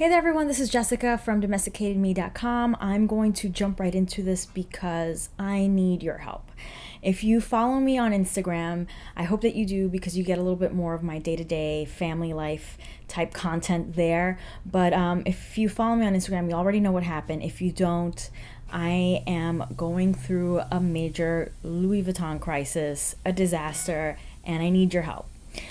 Hey there everyone, this is Jessica from domesticatedme.com. I'm going to jump right into this because I need your help. If you follow me on Instagram, I hope that you do because you get a little bit more of my day-to-day family life type content there. But if you follow me on Instagram, you already know what happened. If you don't, I am going through a major Louis Vuitton crisis, a disaster, and I need your help.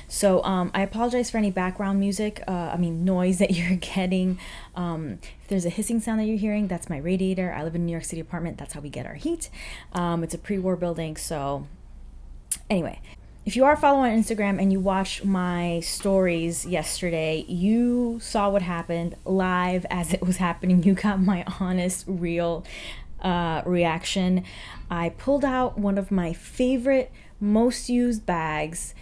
So I apologize for any background music, noise that you're getting. If there's a hissing sound that you're hearing, that's my radiator. I live in a New York City apartment. That's how we get our heat. It's a pre-war building. So anyway, if you are following on Instagram and you watched my stories yesterday, you saw what happened live as it was happening. You got my honest, real reaction. I pulled out one of my favorite, most used bags.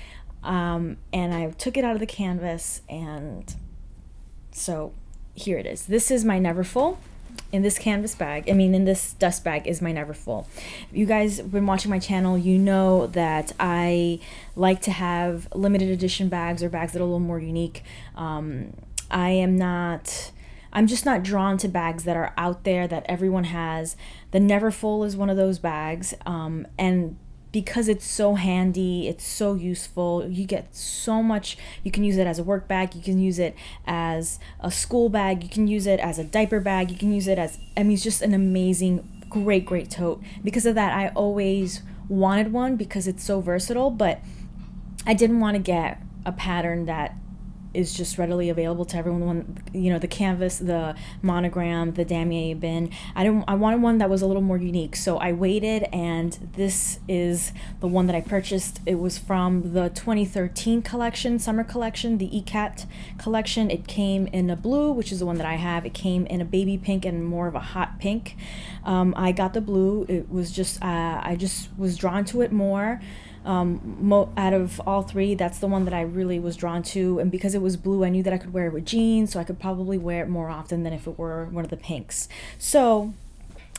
And I took it out of the canvas, and so here it is. This is my Neverfull. In this canvas bag, in this dust bag is my Neverfull. If you guys have been watching my channel, you know that I like to have limited edition bags or bags that are a little more unique. I'm just not drawn to bags that are out there that everyone has. The Neverfull is one of those bags, and because it's so handy, it's so useful, you get so much. You can use it as a work bag, you can use it as a school bag, you can use it as a diaper bag, you can use it as, it's just an amazing, great tote. Because of that, I always wanted one because it's so versatile, but I didn't want to get a pattern that is just readily available to everyone. The canvas, the monogram, the damier bin. I wanted one that was a little more unique. So I waited, and this is the one that I purchased. It was from the 2013 collection, summer collection, the Ikat collection. It came in a blue, which is the one that I have. It came in a baby pink and more of a hot pink. I got the blue. It was just, I just was drawn to it more. Out of all three, that's the one that I really was drawn to, and because it was blue, I knew that I could wear it with jeans, so I could probably wear it more often than if it were one of the pinks. So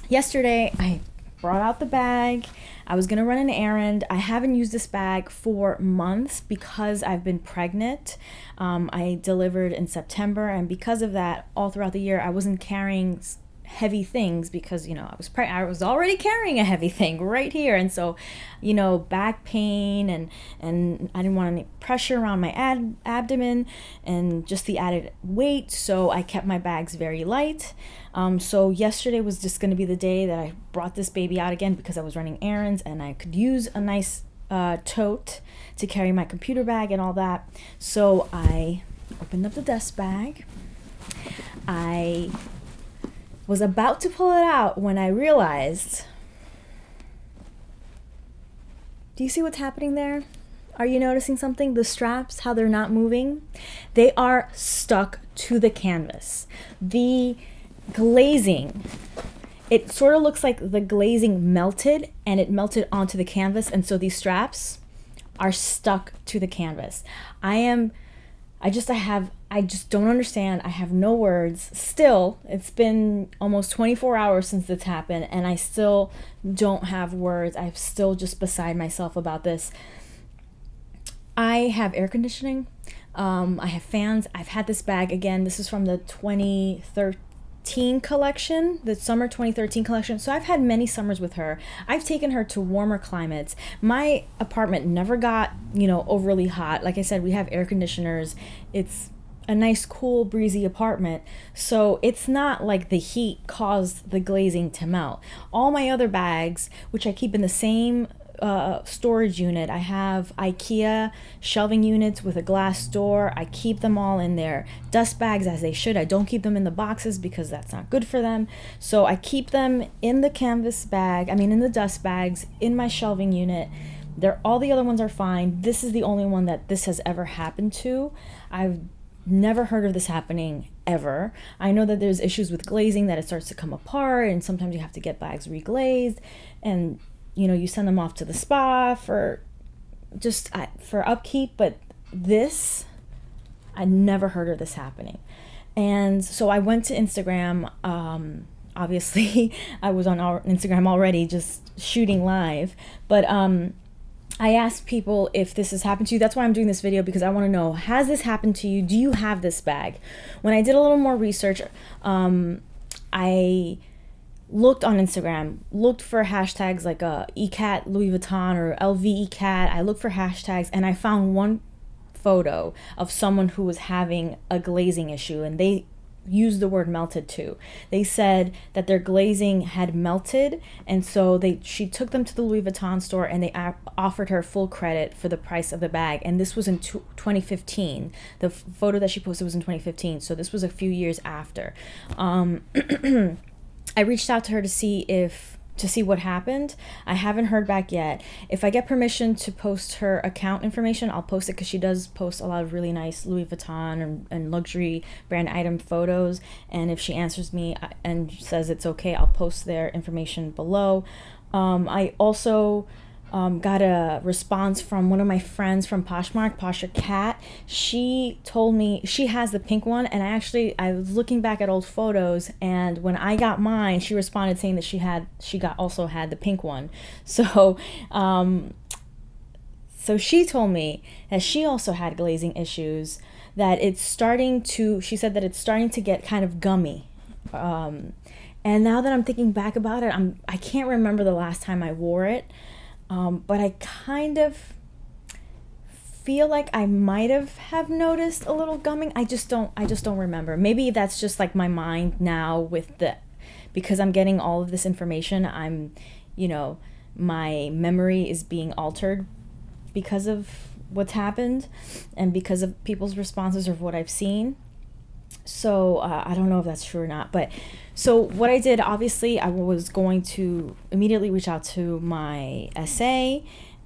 yesterday I brought out the bag. I was gonna run an errand. I haven't used this bag for months because I've been pregnant. I delivered in September, and because of that, all throughout the year I wasn't carrying heavy things because I was already carrying a heavy thing right here, and so back pain and I didn't want any pressure around my abdomen and just the added weight, so I kept my bags very light. So yesterday was just going to be the day that I brought this baby out again because I was running errands and I could use a nice tote to carry my computer bag and all that. So I opened up the dust bag. I was about to pull it out when I realized, do you see what's happening there? Are you noticing something? The straps, how they're not moving? They are stuck to the canvas. The glazing, it sort of looks like the glazing melted and it melted onto the canvas, and so these straps are stuck to the canvas. I just don't understand. I have no words. Still, it's been almost 24 hours since this happened, and I still don't have words. I'm still just beside myself about this. I have air conditioning. I have fans. I've had this bag again. This is from the 2013 collection, the summer 2013 collection. So I've had many summers with her. I've taken her to warmer climates. My apartment never got, overly hot. Like I said, we have air conditioners. It's a nice, cool, breezy apartment. So it's not like the heat caused the glazing to melt. All my other bags, which I keep in the same storage unit. I have IKEA shelving units with a glass door. I keep them all in their dust bags as they should. I don't keep them in the boxes because that's not good for them. So I keep them in the canvas bag, in the dust bags, in my shelving unit. All the other ones are fine. This is the only one that this has ever happened to. I've never heard of this happening ever. I know that there's issues with glazing, that it starts to come apart, and sometimes you have to get bags reglazed, and you send them off to the spa for upkeep, but this, I never heard of this happening. And so I went to Instagram. Obviously I was on our Instagram already just shooting live, but I asked people if this has happened to you. That's why I'm doing this video, because I want to know, has this happened to you? Do you have this bag? When I did a little more research, I looked on Instagram, looked for hashtags like Ikat Louis Vuitton or LV Ikat. I looked for hashtags, and I found one photo of someone who was having a glazing issue, and they used the word melted too. They said that their glazing had melted, and so she took them to the Louis Vuitton store, and they offered her full credit for the price of the bag. And this was in 2015. The photo that she posted was in 2015, so this was a few years after. I reached out to her to see what happened. I haven't heard back yet. If I get permission to post her account information, I'll post it, because she does post a lot of really nice Louis Vuitton and luxury brand item photos. And if she answers me and says it's okay, I'll post their information below. I also got a response from one of my friends from Poshmark, Posher Cat. She told me she has the pink one, and I was looking back at old photos, and when I got mine, she responded saying that she also had the pink one. So she told me that she also had glazing issues, that she said that it's starting to get kind of gummy. And now that I'm thinking back about it, I can't remember the last time I wore it. But I kind of feel like I might have noticed a little gumming. I just don't remember. Maybe that's just like my mind now because I'm getting all of this information. My memory is being altered because of what's happened and because of people's responses of what I've seen. So I don't know if that's true or not. But so what I did, obviously, I was going to immediately reach out to my SA,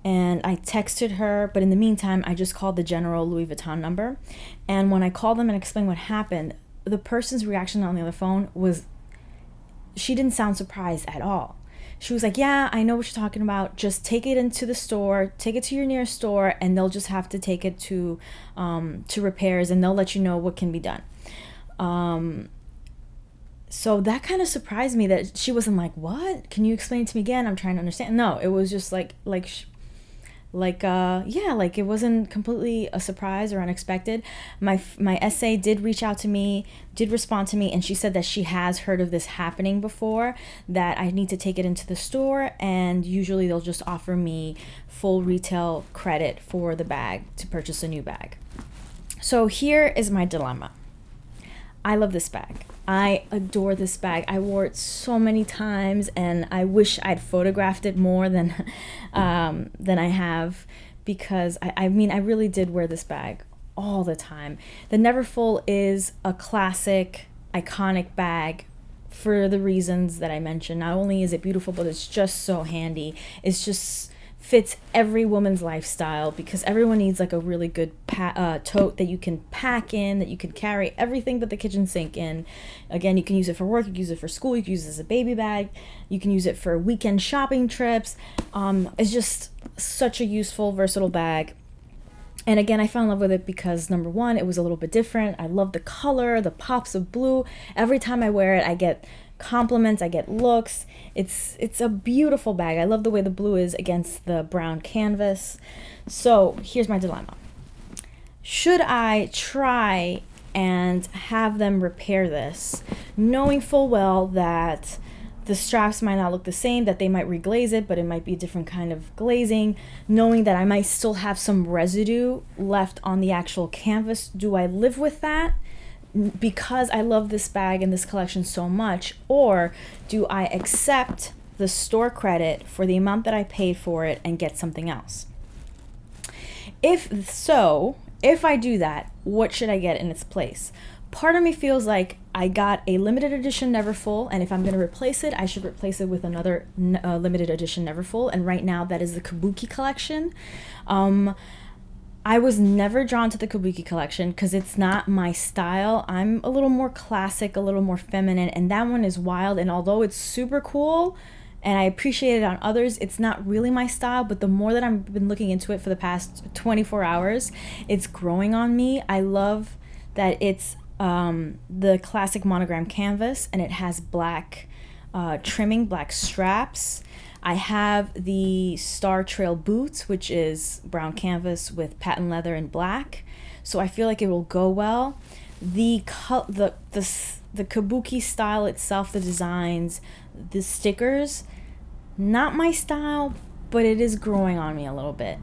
and I texted her. But in the meantime, I just called the general Louis Vuitton number. And when I called them and explained what happened, the person's reaction on the other phone was, she didn't sound surprised at all. She was like, yeah, I know what you're talking about. Just take it into the store, take it to your nearest store, and they'll just have to take it to repairs, and they'll let you know what can be done. So that kind of surprised me, that she wasn't like, what? Can you explain it to me again? I'm trying to understand. No, it was just like it wasn't completely a surprise or unexpected. My SA did reach out to me, did respond to me, and she said that she has heard of this happening before, that I need to take it into the store, and usually they'll just offer me full retail credit for the bag to purchase a new bag. So here is my dilemma. I love this bag. I adore this bag. I wore it so many times, and I wish I'd photographed it more than I have, because I really did wear this bag all the time. The Neverfull is a classic, iconic bag for the reasons that I mentioned. Not only is it beautiful, but it's just so handy. It's just fits every woman's lifestyle, because everyone needs like a really good tote that you can pack in, that you can carry everything but the kitchen sink in. Again, you can use it for work, you can use it for school, you can use it as a baby bag, you can use it for weekend shopping trips. It's just such a useful, versatile bag. And again, I fell in love with it because, number one, it was a little bit different. I love the color, the pops of blue. Every time I wear it, I get compliments, I get looks. It's a beautiful bag. I love the way the blue is against the brown canvas. So here's my dilemma. Should I try and have them repair this, knowing full well that the straps might not look the same, that they might reglaze it, but it might be a different kind of glazing, knowing that I might still have some residue left on the actual canvas? Do I live with that because I love this bag and this collection so much, or do I accept the store credit for the amount that I paid for it and get something else? If I do that, what should I get in its place? Part of me feels like I got a limited edition Neverfull, and if I'm going to replace it, I should replace it with another limited edition Neverfull, and right now that is the Kabuki collection. I was never drawn to the Kabuki collection because it's not my style. I'm a little more classic, a little more feminine, and that one is wild, and although it's super cool and I appreciate it on others, it's not really my style. But the more that I've been looking into it for the past 24 hours, it's growing on me. I love that it's the classic monogram canvas, and it has black trimming, black straps. I have the Star Trail boots, which is brown canvas with patent leather and black. So I feel like it will go well. The kabuki style itself, the designs, the stickers, not my style, but it is growing on me a little bit.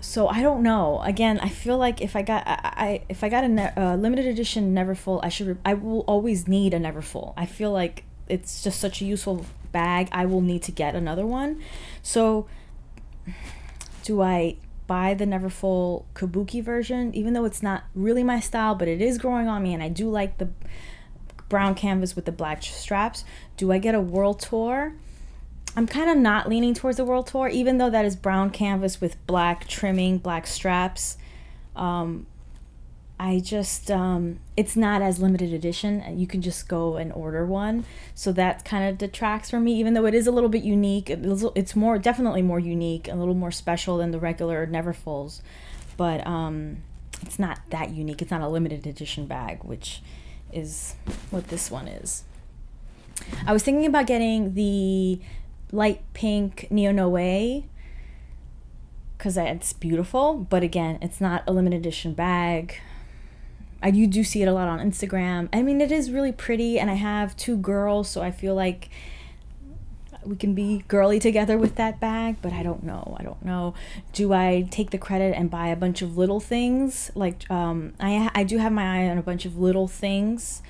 So I don't know. Again, I feel like if I got a limited edition Neverfull, I will always need a Neverfull. I feel like it's just such a useful bag. I will need to get another one. So do I buy the Neverfull kabuki version, even though it's not really my style, but it is growing on me, and I do like the brown canvas with the black straps? Do I get a World Tour? I'm kind of not leaning towards the World Tour, even though that is brown canvas with black trimming, black straps. I just, it's not as limited edition. You can just go and order one. So that kind of detracts from me, even though it is a little bit unique. It's definitely more unique, a little more special than the regular Neverfulls. But it's not that unique. It's not a limited edition bag, which is what this one is. I was thinking about getting the light pink Neo Noe because it's beautiful, but again, it's not a limited edition bag. You do see it a lot on Instagram. I mean, it is really pretty, and I have 2 girls, so I feel like we can be girly together with that bag, but I don't know. Do I take the credit and buy a bunch of little things? Like, I do have my eye on a bunch of little things.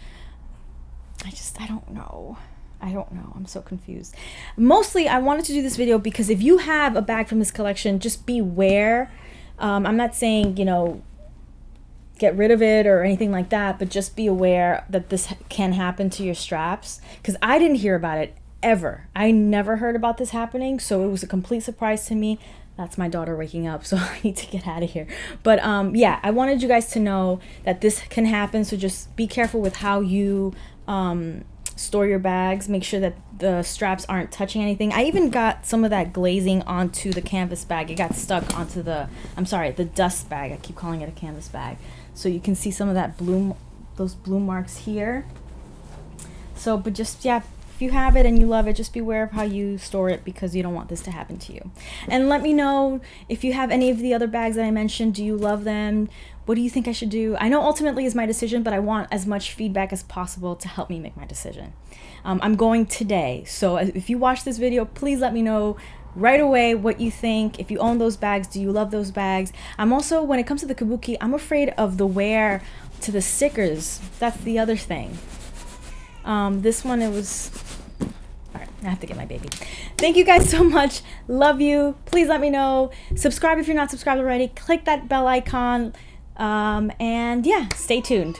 I don't know. I'm so confused. Mostly, I wanted to do this video because if you have a bag from this collection, just beware. I'm not saying, get rid of it or anything like that, but just be aware that this can happen to your straps, because I didn't hear about it ever. I never heard about this happening, so it was a complete surprise to me. That's my daughter waking up, so I need to get out of here. But yeah, I wanted you guys to know that this can happen, so just be careful with how you store your bags. Make sure that the straps aren't touching anything. I even got some of that glazing onto the canvas bag. It got stuck onto the dust bag. I keep calling it a canvas bag. So you can see some of that those bloom marks here. So, but just, yeah, if you have it and you love it, just beware of how you store it, because you don't want this to happen to you. And let me know if you have any of the other bags that I mentioned. Do you love them? What do you think I should do? I know ultimately is my decision, but I want as much feedback as possible to help me make my decision. I'm going today, so if you watch this video, please let me know right away what you think. If you own those bags, do you love those bags? I'm also, when it comes to the kabuki, I'm afraid of the wear to the stickers. That's the other thing. This one, it was... All right, I have to get my baby. Thank you guys so much. Love you. Please let me know. Subscribe if you're not subscribed already. Click that bell icon. And yeah, stay tuned.